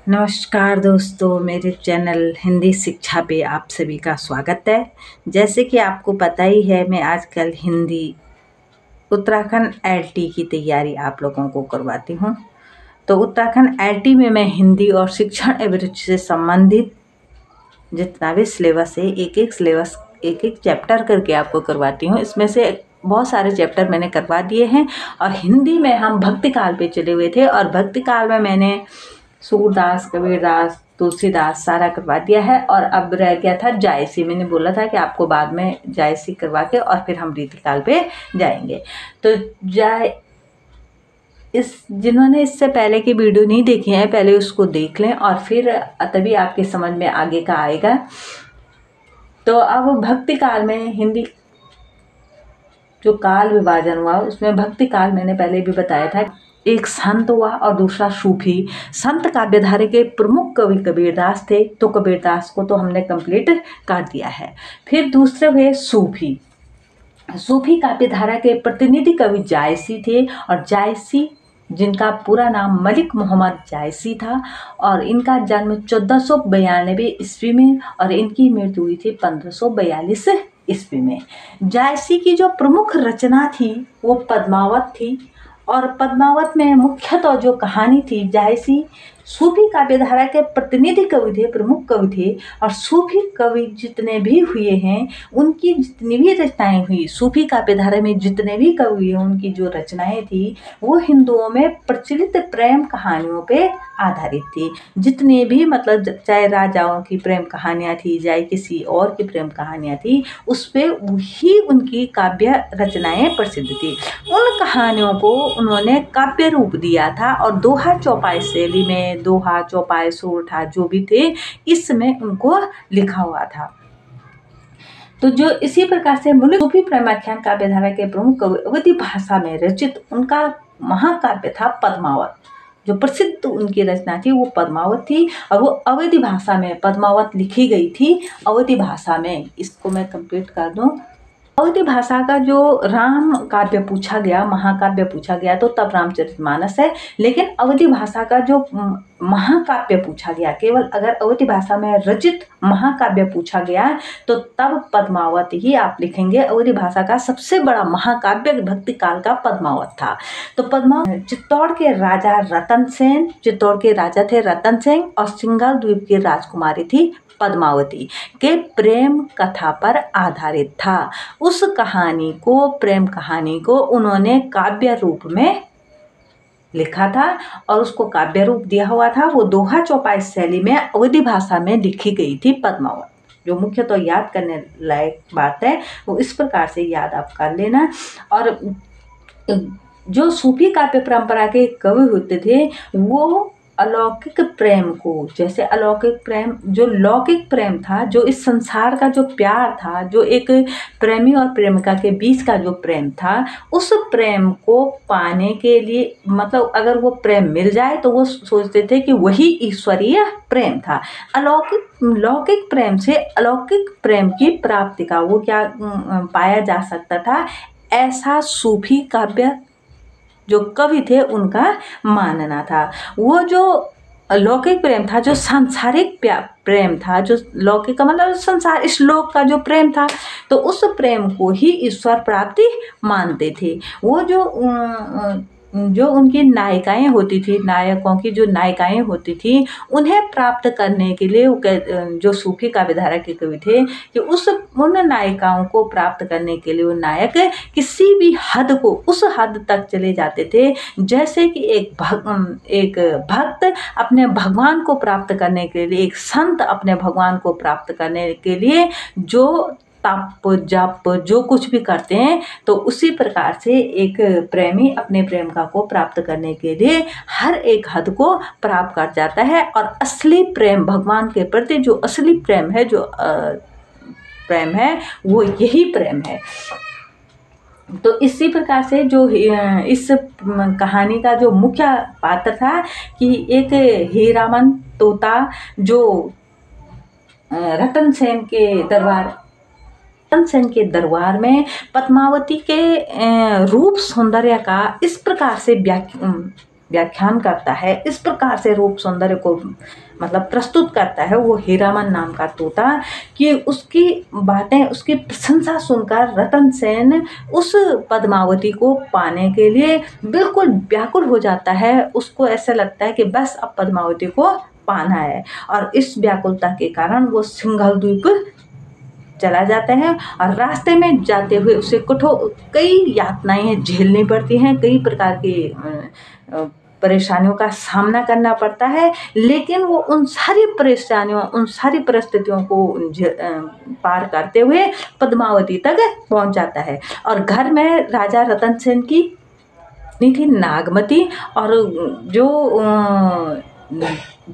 नमस्कार दोस्तों, मेरे चैनल हिंदी शिक्षा पे आप सभी का स्वागत है। जैसे कि आपको पता ही है, मैं आजकल हिंदी उत्तराखंड एलटी की तैयारी आप लोगों को करवाती हूँ। तो उत्तराखंड एलटी में मैं हिंदी और शिक्षण अभिरुचि से संबंधित जितना भी सिलेबस है, एक एक चैप्टर करके आपको करवाती हूँ। इसमें से बहुत सारे चैप्टर मैंने करवा दिए हैं और हिंदी में हम भक्ति काल पे चले हुए थे और भक्ति काल में मैंने सूरदास, कबीरदास, तुलसीदास सारा करवा दिया है। और अब रह गया था जायसी। मैंने बोला था कि आपको बाद में जायसी करवा के और फिर हम रीतिकाल पे जाएंगे। तो जिन्होंने इससे पहले की वीडियो नहीं देखी है, पहले उसको देख लें और फिर तभी आपके समझ में आगे का आएगा। तो अब भक्ति काल में हिंदी जो काल विभाजन हुआ, उसमें भक्ति काल मैंने पहले भी बताया था, एक संत हुआ और दूसरा सूफी। संत काव्यधारा के प्रमुख कवि कबीरदास थे, तो कबीरदास को तो हमने कंप्लीट कर दिया है। फिर दूसरे हुए सूफी। सूफी काव्यधारा के प्रतिनिधि कवि जायसी थे और जायसी जिनका पूरा नाम मलिक मोहम्मद जायसी था और इनका जन्म 1492 ईस्वी में और इनकी मृत्यु हुई थी 1542 ईस्वी में। जायसी की जो प्रमुख रचना थी वो पद्मावत थी और पद्मावत में मुख्यतः जो कहानी थी, जायसी सूफी काव्यधारा के प्रतिनिधि कवि थे, प्रमुख कवि थे। और सूफी कवि जितने भी हुए हैं, उनकी जितनी भी रचनाएं हुई, सूफी काव्यधारा में जितने भी कवि हैं, उनकी जो रचनाएं थी वो हिंदुओं में प्रचलित प्रेम कहानियों पे आधारित थी। जितने भी मतलब चाहे राजाओं की प्रेम कहानियाँ थी, चाहे किसी और की प्रेम कहानियाँ थी, उस पर वही उनकी काव्य रचनाएं प्रसिद्ध थी। उन कहानियों को उन्होंने काव्य रूप दिया था और दोहा चौपाई शैली में, दोहा चौपाई सोरठा जो भी थे, इसमें उनको लिखा हुआ था। तो जो इसी प्रकार से सूफी प्रेमाख्यान काव्यधारा के प्रमुख कवि अवधी भाषा में रचित उनका महाकाव्य था पद्मावत। जो प्रसिद्ध उनकी रचना थी वो पद्मावत थी और वो अवधी भाषा में पद्मावत लिखी गई थी, अवधी भाषा में। इसको मैं कंप्लीट कर दूं। अवधी भाषा का जो राम काव्य पूछा गया, महाकाव्य पूछा गया, तो तब रामचरितमानस है। लेकिन अवधी भाषा का जो महाकाव्य पूछा गया, केवल अगर अवधी भाषा में रचित महाकाव्य पूछा गया तो तब पद्मावत ही आप लिखेंगे। अवधी भाषा का सबसे बड़ा महाकाव्य भक्ति काल का पद्मावत था। तो पद्मावत चित्तौड़ के राजा रतन सेन, चित्तौड़ के राजा थे रतन सेन और सिंघल द्वीप की राजकुमारी थी पद्मावती के प्रेम कथा पर आधारित था। उस कहानी को, प्रेम कहानी को उन्होंने काव्य रूप में लिखा था और उसको काव्य रूप दिया हुआ था। वो दोहा चौपाई शैली में अवधी भाषा में लिखी गई थी पद्मावत। जो मुख्य तो याद करने लायक बात है वो इस प्रकार से याद आप कर लेना। और जो सूफी काव्य परंपरा के कवि होते थे वो अलौकिक प्रेम को, जैसे अलौकिक प्रेम, जो लौकिक प्रेम था, जो इस संसार का जो प्यार था, जो एक प्रेमी और प्रेमिका के बीच का जो प्रेम था, उस प्रेम को पाने के लिए, मतलब अगर वो प्रेम मिल जाए तो वो सोचते थे कि वही ईश्वरीय प्रेम था। लौकिक प्रेम से अलौकिक प्रेम की प्राप्ति का वो क्या पाया जा सकता था, ऐसा सूफी काव्य जो कवि थे उनका मानना था। वो जो लौकिक प्रेम था, जो सांसारिक प्रेम था, जो लौकिक का मतलब संसार, इस लोक का जो प्रेम था, तो उस प्रेम को ही ईश्वर प्राप्ति मानते थे। वो जो उनकी नायिकाएं होती थी, नायकों की जो नायिकाएं होती थी, उन्हें प्राप्त करने के लिए जो सूफी काव्यधारा के कवि थे कि उन नायिकाओं को प्राप्त करने के लिए वो नायक किसी भी हद को, उस हद तक चले जाते थे जैसे कि एक भक्त अपने भगवान को प्राप्त करने के लिए, एक संत अपने भगवान को प्राप्त करने के लिए जो तप जप जो कुछ भी करते हैं, तो उसी प्रकार से एक प्रेमी अपने प्रेमिका को प्राप्त करने के लिए हर एक हद को प्राप्त कर जाता है। और असली प्रेम, भगवान के प्रति जो असली प्रेम है, जो प्रेम है, वो यही प्रेम है। तो इसी प्रकार से जो इस कहानी का जो मुख्य पात्र था कि एक हीरामन तोता जो रतन सेन के दरबार में पद्मावती के रूप सौंदर्य का इस प्रकार से व्याख्यान करता है, इस प्रकार से रूप सौंदर्य को मतलब प्रस्तुत करता है वो हीरामन नाम का तोता कि उसकी बातें, उसकी प्रशंसा सुनकर रतन सेन उस पद्मावती को पाने के लिए बिल्कुल व्याकुल हो जाता है। उसको ऐसा लगता है कि बस अब पद्मावती को पाना है, और इस व्याकुलता के कारण वो सिंघल द्वीप चला जाता है। और रास्ते में जाते हुए उसे कई यातनाएं झेलनी पड़ती हैं, कई प्रकार की परेशानियों का सामना करना पड़ता है, लेकिन वो उन सारी परेशानियों, उन सारी परिस्थितियों को पार करते हुए पद्मावती तक पहुंच जाता है। और घर में राजा रतन सेन की थी नागमती, और जो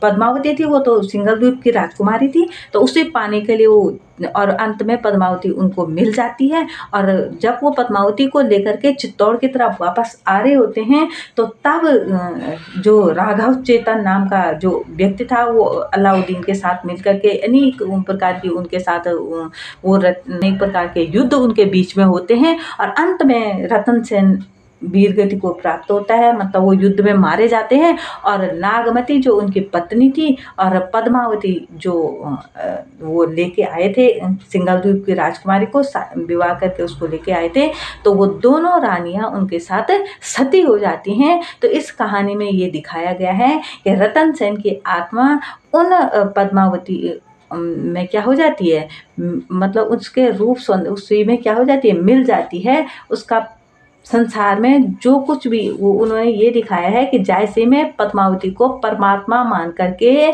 पद्मावती थी वो तो सिंघल द्वीप की राजकुमारी थी, तो उसे पाने के लिए वो, और अंत में पद्मावती उनको मिल जाती है। और जब वो पद्मावती को लेकर के चित्तौड़ की तरफ वापस आ रहे होते हैं, तो तब जो राघव चेतन नाम का जो व्यक्ति था वो अलाउद्दीन के साथ मिलकर के अनेक प्रकार की उनके साथ वो अनेक प्रकार के युद्ध उनके बीच में होते हैं, और अंत में रतन सेन वीर गति को प्राप्त होता है, मतलब वो युद्ध में मारे जाते हैं। और नागमती जो उनकी पत्नी थी और पद्मावती जो वो लेके आए थे सिंघल द्वीप की राजकुमारी को विवाह करके उसको लेके आए थे, तो वो दोनों रानियां उनके साथ सती हो जाती हैं। तो इस कहानी में ये दिखाया गया है कि रतन सेन की आत्मा उन पद्मावती में क्या हो जाती है, मतलब उसके रूप सौंदर्य उसी में क्या हो जाती है, मिल जाती है। उसका संसार में जो कुछ भी वो उन्होंने ये दिखाया है कि जैसे में पद्मावती को परमात्मा मान करके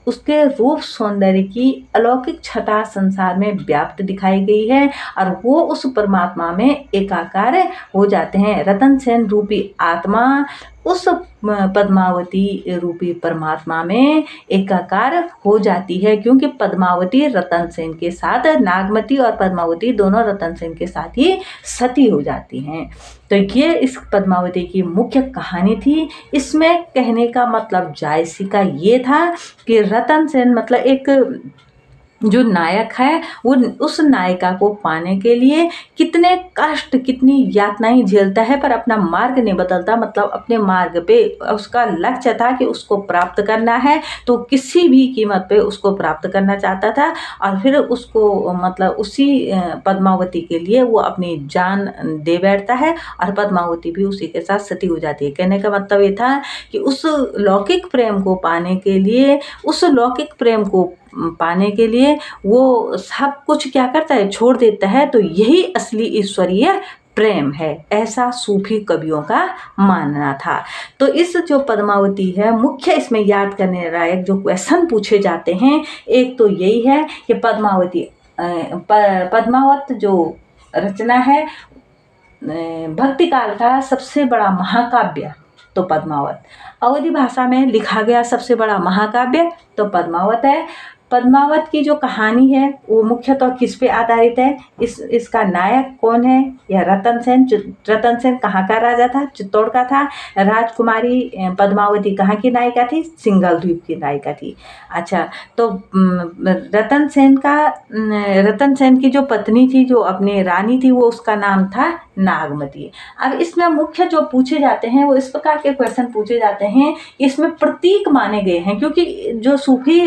उसके रूप सौंदर्य की अलौकिक छटा संसार में व्याप्त दिखाई गई है, और वो उस परमात्मा में एकाकार हो जाते हैं। रतन सेन रूपी आत्मा उस पद्मावती रूपी परमात्मा में एकाकार हो जाती है, क्योंकि पद्मावती रतन सेन के साथ, नागमती और पद्मावती दोनों रतन सेन के साथ ही सती हो जाती हैं। तो ये इस पद्मावती की मुख्य कहानी थी। इसमें कहने का मतलब जायसी का ये था कि रतन सेन मतलब एक जो नायक है वो उस नायिका को पाने के लिए कितने कष्ट, कितनी यातनाएं झेलता है, पर अपना मार्ग नहीं बदलता। मतलब अपने मार्ग पे उसका लक्ष्य था कि उसको प्राप्त करना है, तो किसी भी कीमत पे उसको प्राप्त करना चाहता था। और फिर उसको मतलब उसी पद्मावती के लिए वो अपनी जान दे बैठता है, और पद्मावती भी उसी के साथ सती हो जाती है। कहने का मतलब ये था कि उस लौकिक प्रेम को पाने के लिए, उस लौकिक प्रेम को पाने के लिए वो सब कुछ क्या करता है, छोड़ देता है। तो यही असली ईश्वरीय प्रेम है, ऐसा सूफी कवियों का मानना था। तो इस जो पद्मावती है, मुख्य इसमें याद करने लायक जो क्वेश्चन पूछे जाते हैं, एक तो यही है कि पद्मावती पद्मावत जो रचना है, भक्ति काल का सबसे बड़ा महाकाव्य तो पद्मावत, अवधी भाषा में लिखा गया सबसे बड़ा महाकाव्य तो पद्मावत है। पद्मावत की जो कहानी है वो मुख्यतः किस पे आधारित है, इसका नायक कौन है, यह रतन सेन। रतन सेन कहाँ का राजा था, चित्तौड़ का था। राजकुमारी पद्मावती कहाँ की नायिका थी, सिंघल द्वीप की नायिका थी। अच्छा, तो रतन सेन की जो पत्नी थी, जो अपनी रानी थी, वो उसका नाम था नागमती। अब इसमें मुख्य जो पूछे जाते हैं वो इस प्रकार के क्वेश्चन पूछे जाते हैं, इसमें प्रतीक माने गए हैं, क्योंकि जो सूफी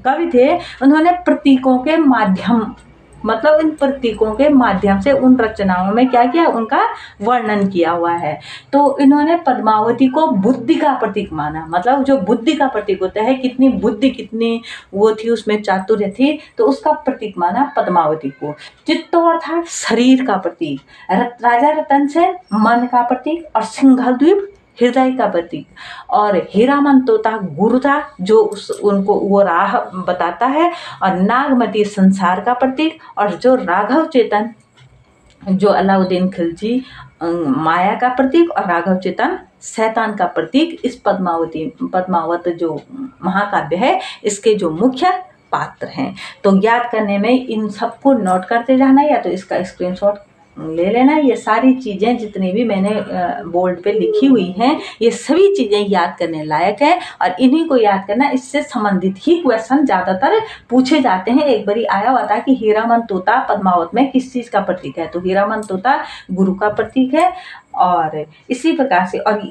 कवि थे उन्होंने प्रतीकों के माध्यम, मतलब इन प्रतीकों के माध्यम से उन रचनाओं में क्या किया, उनका वर्णन किया हुआ है। तो इन्होंने पद्मावती को बुद्धि का प्रतीक माना, मतलब जो बुद्धि का प्रतीक होता है, कितनी बुद्धि, कितनी वो थी, उसमें चातुर्य थी, तो उसका प्रतीक माना पद्मावती को। चित्तौड़ था शरीर का प्रतीक, राजा रतन सेन मन का प्रतीक, और सिंघल द्वीप हृदय का प्रतीक, और हीरामन तोता गुरु था जो उनको वो राह बताता है, और नागमती संसार का प्रतीक, और जो राघव चेतन जो अलाउद्दीन खिलजी माया का प्रतीक, और राघव चेतन शैतान का प्रतीक। इस पद्मावत जो महाकाव्य है इसके जो मुख्य पात्र हैं। तो याद करने में इन सबको नोट करते जाना, या तो इसका स्क्रीनशॉट ले लेना। ये सारी चीज़ें जितनी भी मैंने बोर्ड पे लिखी हुई हैं, ये सभी चीज़ें याद करने लायक है और इन्हीं को याद करना, इससे संबंधित ही क्वेश्चन ज़्यादातर पूछे जाते हैं। एक बारी आया हुआ था कि हीरामन तोता पद्मावत में किस चीज़ का प्रतीक है, तो हीरामन तोता गुरु का प्रतीक है। और इसी प्रकार से और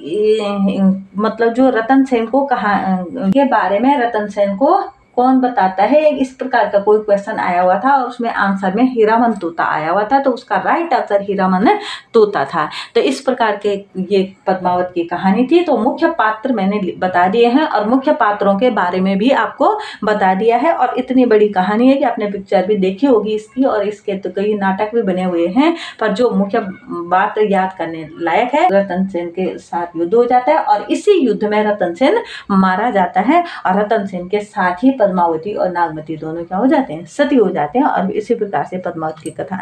मतलब जो रतन सेन को कहा के बारे में रतन सेन को कौन बताता है, इस प्रकार का कोई क्वेश्चन आया हुआ था और उसमें आंसर में हीरामन तोता आया हुआ था, तो उसका राइट आंसर हीरामन तोता था। तो इस प्रकार के ये पद्मावत की कहानी थी। तो मुख्य पात्र मैंने बता दिए हैं और मुख्य पात्रों के बारे में भी आपको बता दिया है। और इतनी बड़ी कहानी है कि आपने पिक्चर भी देखी होगी इसकी, और इसके तो कई नाटक भी बने हुए हैं, पर जो मुख्य बात याद करने लायक है, रतन सेन के साथ युद्ध हो जाता है और इसी युद्ध में रतन सेन मारा जाता है और रतन सेन के साथ ही पद्मावती और नागमती दोनों क्या हो जाते हैं, सती हो जाते हैं। और इसी प्रकार से पद्मावत की कथा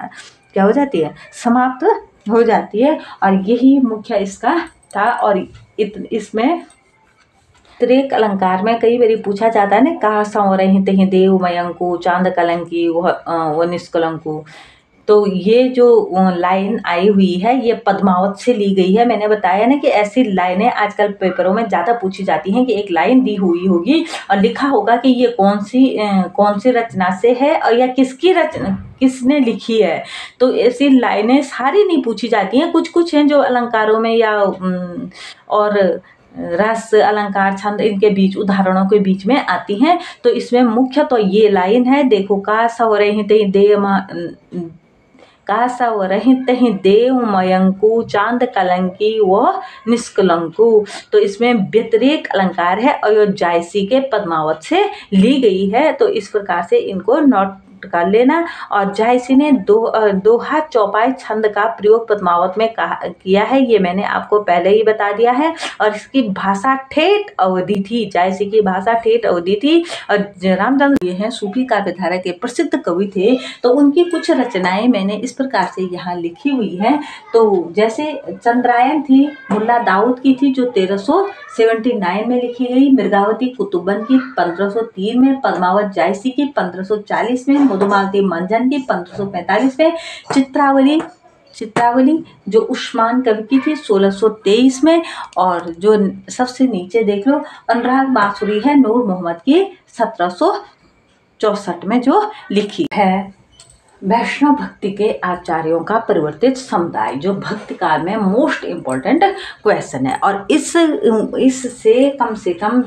क्या हो जाती है, समाप्त हो जाती है। और यही मुख्य इसका था। और इसमें त्रिक अलंकार में कई बार पूछा जाता है ना, कहा संवरहि तहि देव मयंकु चांद कलंकी वो निष्कलंकु। तो ये जो लाइन आई हुई है ये पद्मावत से ली गई है। मैंने बताया ना कि ऐसी लाइनें आजकल पेपरों में ज़्यादा पूछी जाती हैं कि एक लाइन दी हुई होगी और लिखा होगा कि ये कौन सी रचना से है और या किसकी रचना, किसने लिखी है। तो ऐसी लाइनें सारी नहीं पूछी जाती हैं, कुछ कुछ हैं जो अलंकारों में या और रस अलंकार छंद इनके बीच उदाहरणों के बीच में आती हैं। तो इसमें मुख्य तो ये लाइन है, देखो का सवरहि देव मयंकु चांद कलंकी व निष्कलंकु। तो इसमें व्यतिरेक अलंकार है और ये जायसी के पद्मावत से ली गई है। तो इस प्रकार से इनको नोट कर लेना। और जायसी ने दोहा चौपाई छंद का प्रयोग पद्मावत में किया है, ये मैंने आपको पहले ही बता दिया है। और इसकी भाषा ठेठ अवधी थी, जायसी की भाषा ठेठ अवधी थी। और रामचंद्र ये हैं सूफी काव्यधारा के प्रसिद्ध कवि थे, तो उनकी कुछ रचनाएं मैंने इस प्रकार से यहाँ लिखी हुई है। तो जैसे चंद्रायन थी मुल्ला दाऊद की थी जो 1379 में लिखी गई, मृगावती कुतुबन की 1503 में, पद्मावत जायसी की 1540 में, मधुमालती मंजन की 1545 में, चित्रावली जो उस्मान कवि की थी 1623 में। और जो सबसे नीचे देख लो अनुराग बांसुरी है नूर मोहम्मद की 1764 में जो लिखी है। वैष्णव भक्ति के आचार्यों का परिवर्तित समुदाय जो भक्ति काल में मोस्ट इम्पोर्टेंट क्वेश्चन है। और इससे कम से कम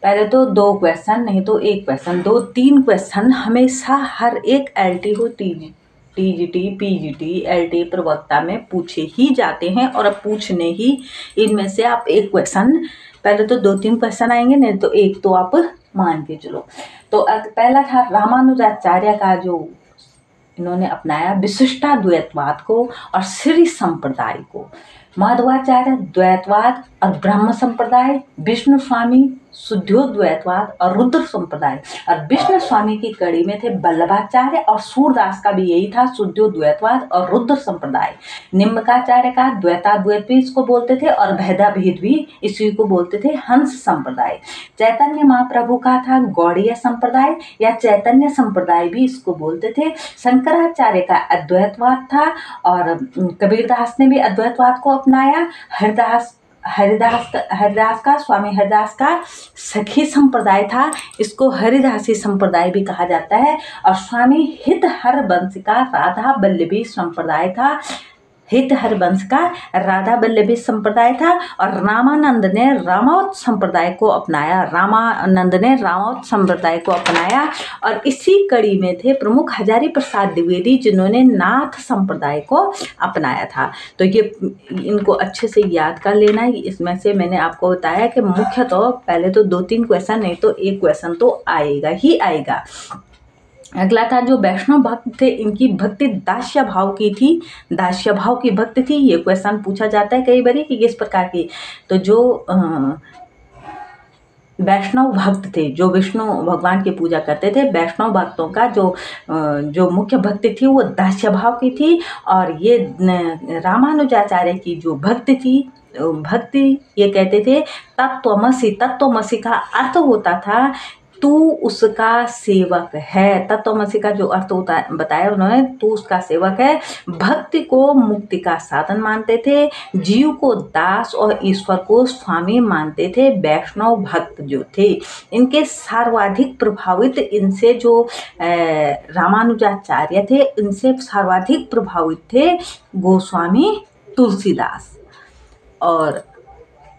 पहले तो 2 क्वेश्चन, नहीं तो 1 क्वेश्चन, 2-3 क्वेश्चन हमेशा हर एक एलटी हो, टीजीटी, पीजीटी, एलटी प्रवक्ता में पूछे ही जाते हैं। और अब पूछने ही इनमें से आप 1 क्वेश्चन, पहले तो 2-3 क्वेश्चन आएंगे, नहीं तो 1 तो आप मान के चलो। तो पहला था रामानुजाचार्य का जो इन्होंने अपनाया विशिष्टाद्वैतवाद को और श्री संप्रदाय को, माधवाचार्य द्वैतवाद और ब्रह्म संप्रदाय, विष्णु स्वामी शुद्धोद्वैतवाद और रुद्र संप्रदाय। और विष्णु स्वामी की कड़ी में थे वल्लभाचार्य और सूरदास का भी यही था, शुद्धोद्वैतवाद और रुद्र संप्रदाय। निम्बकाचार्य का द्वैताद्वैत भी इसको बोलते थे और भेदाभेद भी इसी को बोलते थे, हंस संप्रदाय। चैतन्य महाप्रभु का था गौड़ीय संप्रदाय या चैतन्य संप्रदाय भी इसको बोलते थे। शंकराचार्य का अद्वैतवाद था और कबीरदास ने भी अद्वैतवाद को अपनाया। हरिदास का स्वामी हरिदास का सखी संप्रदाय था, इसको हरिदासी संप्रदाय भी कहा जाता है। और स्वामी हित हरबंश का राधा वल्लभी संप्रदाय था, हित हरबंश का राधा वल्लभी संप्रदाय था। और रामानंद ने रामावत संप्रदाय को अपनाया। और इसी कड़ी में थे प्रमुख हजारी प्रसाद द्विवेदी जिन्होंने नाथ संप्रदाय को अपनाया था। तो ये इनको अच्छे से याद कर लेना। इसमें से मैंने आपको बताया कि मुख्य तो पहले तो 2-3 क्वेश्चन, नहीं तो 1 क्वेश्चन तो आएगा ही आएगा। अगला था जो वैष्णव भक्त थे, इनकी भक्ति दास्य भाव की थी, दास्य भाव की भक्ति थी। ये क्वेश्चन पूछा जाता है कई बार कि किस प्रकार की। तो जो वैष्णव भक्त थे, जो विष्णु भगवान की पूजा करते थे, वैष्णव भक्तों का जो मुख्य भक्ति थी वो दास्य भाव की थी। और ये रामानुजाचार्य की जो भक्ति थी, भक्ति ये कहते थे तत्त्वमसि। तत्त्वमसि का अर्थ होता था तू उसका सेवक है। तत्वमसि का जो अर्थ होता है बताया उन्होंने, तू उसका सेवक है। भक्ति को मुक्ति का साधन मानते थे, जीव को दास और ईश्वर को स्वामी मानते थे। वैष्णव भक्त जो थे इनके सर्वाधिक प्रभावित, इनसे जो रामानुजाचार्य थे इनसे सर्वाधिक प्रभावित थे गोस्वामी तुलसीदास। और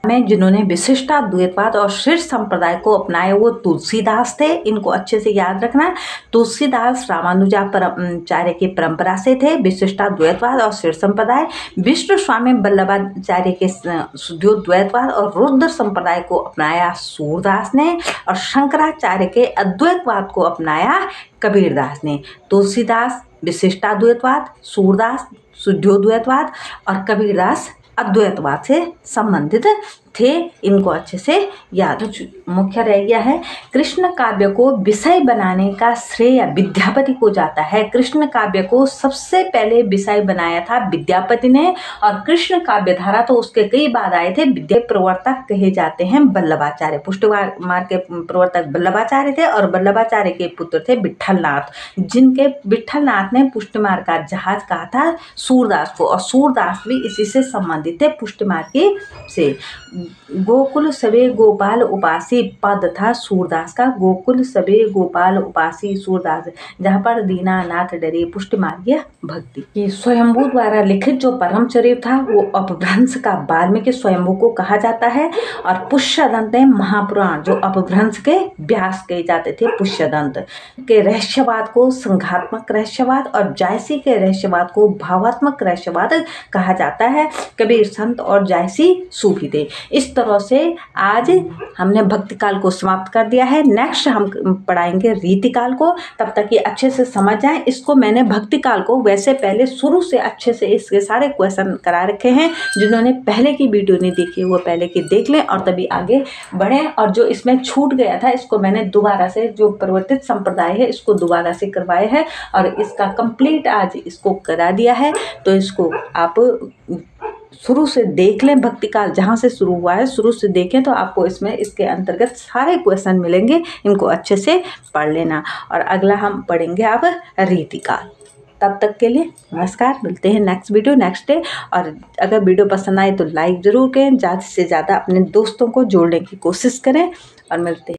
में जिन्होंने विशिष्टाद्वैतवाद और शीर्ष संप्रदाय को अपनाया वो तुलसीदास थे। इनको अच्छे से याद रखना। तुलसीदास रामानुजाचार्य की परंपरा से थे, विशिष्टाद्वैतवाद और शीर्ष संप्रदाय। विष्णु स्वामी वल्लभाचार्य के शुद्धोद्वैतवाद और रुद्र संप्रदाय को अपनाया सूरदास ने, और शंकराचार्य के अद्वैतवाद को अपनाया कबीरदास ने। तुलसीदास विशिष्टाद्वैतवाद, सूरदास शुद्धोद्वैतवाद और कबीरदास अद्वैतवाद से संबंधित थे। इनको अच्छे से याद। मुख्य रह गया है, कृष्ण काव्य को विषय बनाने का श्रेय विद्यापति को जाता है। कृष्ण काव्य को सबसे पहले विषय बनाया था विद्यापति ने, और कृष्ण काव्य धारा तो उसके कई बाद आए थे। विद्या प्रवर्तक कहे जाते हैं वल्लभाचार्य। पुष्टि मार्ग के प्रवर्तक वल्लभाचार्य थे, और वल्लभाचार्य के पुत्र थे विट्ठलनाथ, जिनके विट्ठलनाथ ने पुष्टि मार्ग का जहाज कहा था सूरदास को, और सूरदास भी इसी से संबंधित थे, पुष्टि मार्ग से। गोकुल सबे गोपाल उपासी पद था सूरदास का। गोकुल सबे गोपाल उपासी सूरदास, जहाँ पर दीनानाथ डरे पुष्टि मार्गीय भक्ति। ये स्वयंभू द्वारा लिखित जो परम चरित्र था वो अपभ्रंश का वाल्मीकि स्वयंभू को कहा जाता है। और पुष्यदंत महापुराण जो अपभ्रंश के व्यास कहे जाते थे। पुष्यदंत के रहस्यवाद को संघात्मक रहस्यवाद और जायसी के रहस्यवाद को भावात्मक रहस्यवाद कहा जाता है। कबीर संत और जायसी सूफी थे। इस तरह से आज हमने भक्ति काल को समाप्त कर दिया है। नेक्स्ट हम पढ़ाएंगे रीति काल को। तब तक ये अच्छे से समझ जाएं। इसको मैंने भक्ति काल को वैसे पहले शुरू से अच्छे से इसके सारे क्वेश्चन करा रखे हैं। जिन्होंने पहले की वीडियो नहीं देखी वो पहले की देख लें और तभी आगे बढ़ें। और जो इसमें छूट गया था इसको मैंने दोबारा से, जो परिवर्तित संप्रदाय है इसको दोबारा से करवाया है और इसका कंप्लीट आज इसको करा दिया है। तो इसको आप शुरू से देख लें। भक्ति काल जहाँ से शुरू हुआ है शुरू से देखें तो आपको इसमें इसके अंतर्गत सारे क्वेश्चन मिलेंगे। इनको अच्छे से पढ़ लेना। और अगला हम पढ़ेंगे अब रीति काल। तब तक के लिए नमस्कार। मिलते हैं नेक्स्ट वीडियो नेक्स्ट डे। और अगर वीडियो पसंद आए तो लाइक ज़रूर करें, ज़्यादा से ज़्यादा अपने दोस्तों को जोड़ने की कोशिश करें। और मिलते हैं।